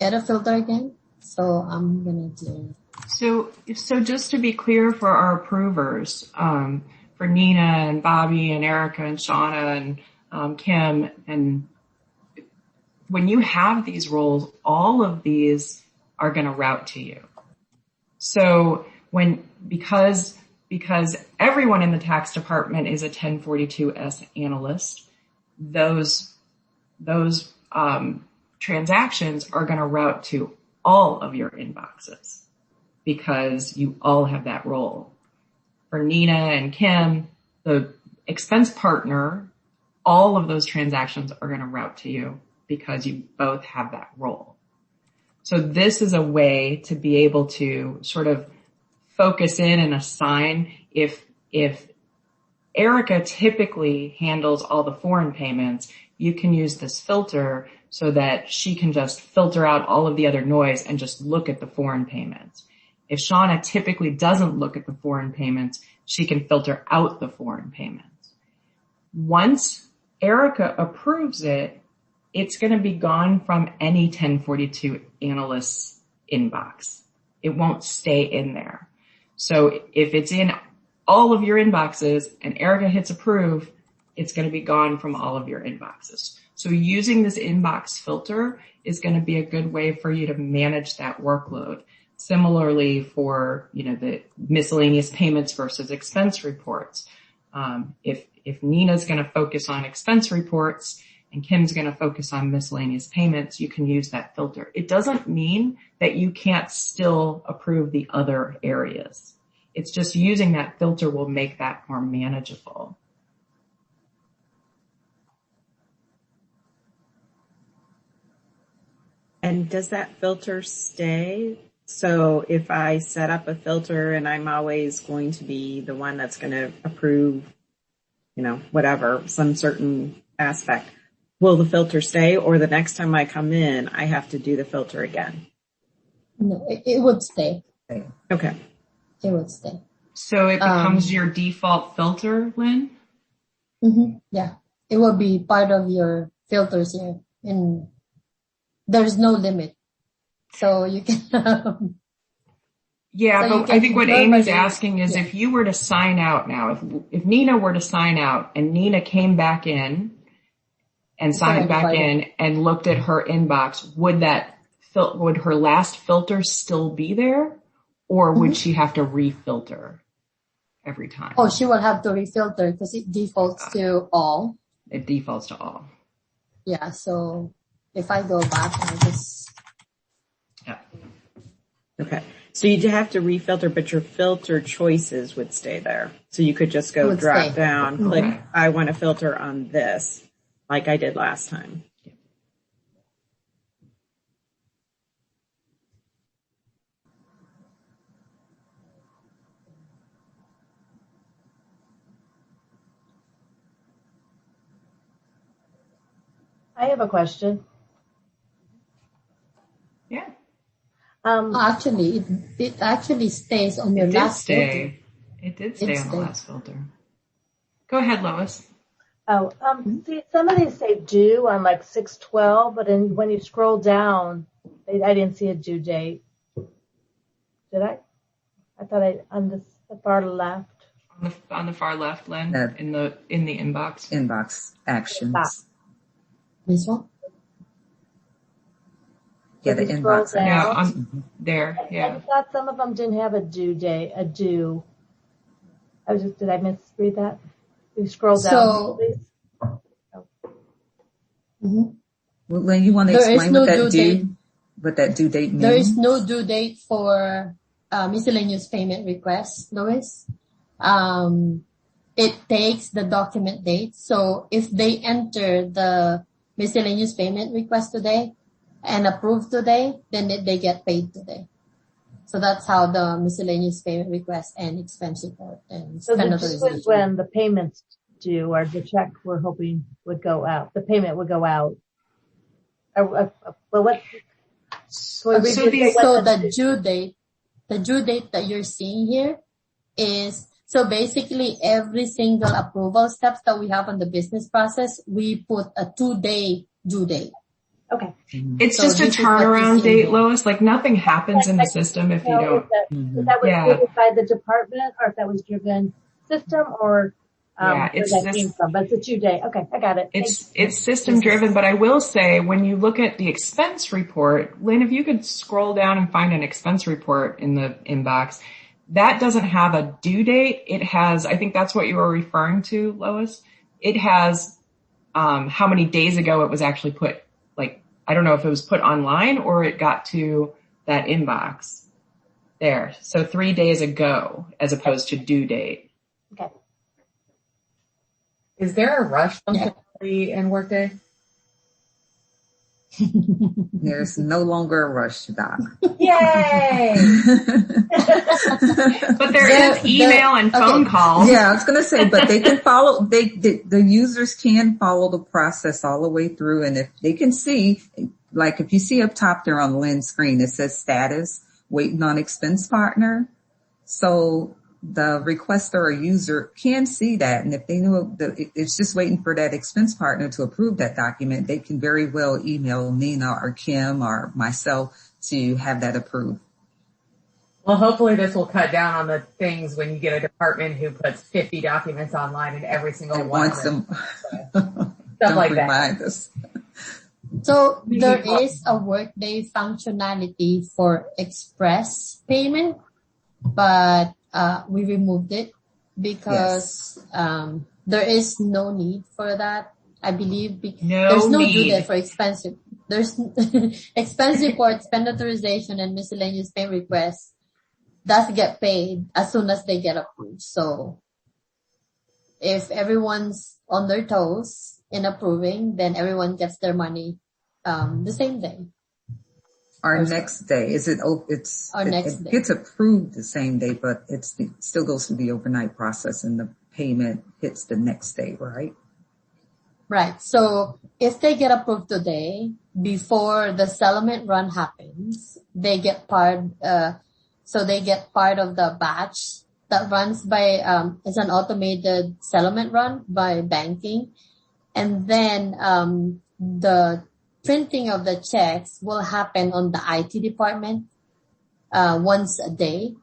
get a filter again. So I'm going to do. So just to be clear for our approvers, for Nina and Bobby and Erica and Shauna and Kim, and when you have these roles, all of these are going to route to you. So because everyone in the tax department is a 1042-S analyst, those transactions are going to route to all of your inboxes because you all have that role. For Nina and Kim, the expense partner, all of those transactions are going to route to you because you both have that role. So this is a way to be able to sort of focus in and assign if Erica typically handles all the foreign payments, you can use this filter so that she can just filter out all of the other noise and just look at the foreign payments. If Shauna typically doesn't look at the foreign payments, she can filter out the foreign payments. Once Erica approves it, it's going to be gone from any 1042 analyst's inbox. It won't stay in there. So if it's in all of your inboxes and Erica hits approve, it's going to be gone from all of your inboxes. So using this inbox filter is going to be a good way for you to manage that workload. Similarly for, the miscellaneous payments versus expense reports. If Nina's going to focus on expense reports and Kim's going to focus on miscellaneous payments, you can use that filter. It doesn't mean that you can't still approve the other areas. It's just using that filter will make that more manageable. And does that filter stay? So if I set up a filter and I'm always going to be the one that's going to approve, whatever, some certain aspect, will the filter stay, or the next time I come in, I have to do the filter again? No, it would stay. Okay. It would stay. So it becomes your default filter, Lynn? Mm-hmm. Yeah. It will be part of your filters here. And there's no limit. So you can... Yeah, but I think what Amy's asking is if you were to sign out now, if Nina were to sign out and Nina came back in and signed back in and looked at her inbox, would her last filter still be there, or would she have to refilter every time? Oh, she will have to refilter because it defaults to all. It defaults to all. Yeah, so if I go back, I just... Yeah. Okay. So you'd have to refilter, but your filter choices would stay there. So you could just go drop down, click, I want to filter on this, like I did last time. I have a question. Yeah. Actually, it actually stays on your last filter. It did stay on the last filter. Go ahead, Lois. Oh, see, some of these say due on like 6/12, but when you scroll down, I didn't see a due date. Did I? I thought on the far left. On the far left, Lynn, in the inbox. Inbox actions. This one? Yeah, the inbox. Yeah, there. Yeah. I thought some of them didn't have a due date. Did I misread that? You scroll down, please. Well, you want to explain what that due date means? There is no due date for miscellaneous payment requests, Lois. It takes the document date. So if they enter the miscellaneous payment request today and approve today, then they get paid today. So that's how the miscellaneous payment request and expense report and so the due is when the payments due or the check we're hoping would go out. The payment would go out. Well, what? So the due date that you're seeing here is, so basically every single approval steps that we have on the business process, we put a 2-day due date. Okay. It's So just a this is what you turnaround see date, here. Lois. Like nothing happens in the system if you don't. If that was Yeah. driven by the department or if that was driven system or Yeah, where that came from. But it's a 2 day. Okay, I got it. It's system driven, but I will say when you look at the expense report, Lynn, if you could scroll down and find an expense report in the inbox, that doesn't have a due date. It has, I think that's what you were referring to, Lois. It has how many days ago it was actually put, like, I don't know if it was put online or it got to that inbox there. So 3 days ago as opposed to due date. Okay. Is there a rush functionality in Workday? There's no longer a rush, Doc. Yay! But there is email and phone calls. Yeah, I was going to say, but they can follow, the users can follow the process all the way through. And if they can see, like if you see up top there on Lynn's screen, it says status, waiting on expense partner. So the requester or user can see that. And if they know it's just waiting for that expense partner to approve that document, they can very well email Nina or Kim or myself to have that approved. Well, hopefully this will cut down on the things when you get a department who puts 50 documents online and every single one wants them. Stuff like remind that. Us. So there is a Workday functionality for express payment, but we removed it because there is no need for that. I believe there's no due date for expense. There's expense report, spend authorization, and miscellaneous pay requests does get paid as soon as they get approved. So if everyone's on their toes in approving, then everyone gets their money the same day. Our next day. Is it? It gets approved the same day, but it still goes through the overnight process, and the payment hits the next day, right? Right. So if they get approved today, before the settlement run happens, they get part. So they get part of the batch that runs by. It's an automated settlement run by banking, and then the printing of the checks will happen on the IT department once a day.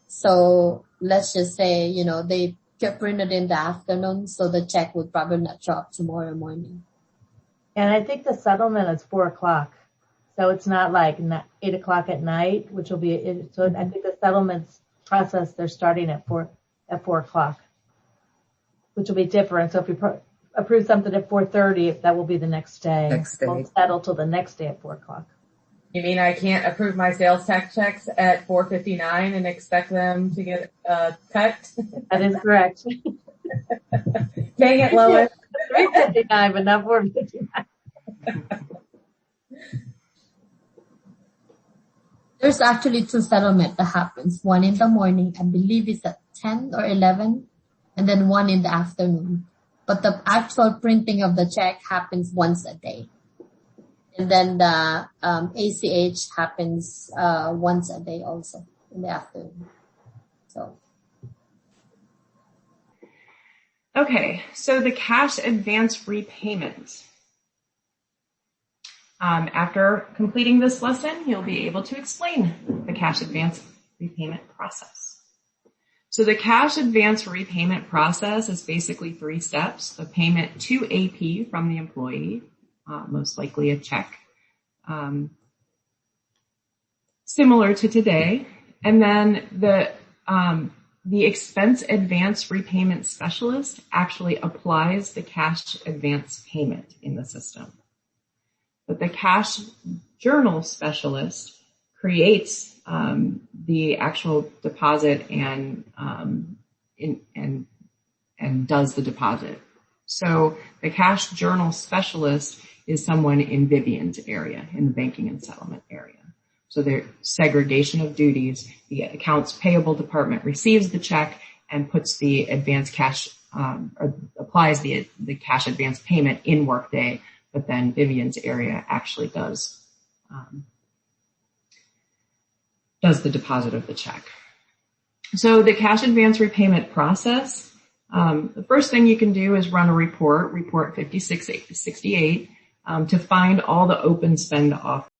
So let's just say, they get printed in the afternoon, so the check would probably not show up tomorrow morning. And I think the settlement is 4:00. So it's not like 8:00 at night, which will be, so I think the settlements process, they're starting at 4:00, which will be different. So if you approve something at 4:30, that will be the next day. It won't settle till the next day at 4:00. You mean I can't approve my sales tax checks at 4:59 and expect them to get cut? That is correct. Dang it, Lois. 3:59, but not 4:59. There's actually 2 settlements that happens. One in the morning, I believe it's at 10 or 11, and then one in the afternoon. But the actual printing of the check happens once a day. And then the ACH happens once a day also in the afternoon. So. Okay, so the cash advance repayment. After completing this lesson, you'll be able to explain the cash advance repayment process. So the cash advance repayment process is basically 3 steps. The payment to AP from the employee, most likely a check, similar to today. And then the expense advance repayment specialist actually applies the cash advance payment in the system. But the cash journal specialist creates the actual deposit and does the deposit. So the cash journal specialist is someone in Vivian's area, in the banking and settlement area. So there's segregation of duties. The accounts payable department receives the check and puts the advance cash, or applies the cash advance payment in Workday, but then Vivian's area actually does the deposit of the check. So the cash advance repayment process, the first thing you can do is run a report 5668. to find all the open spend offers.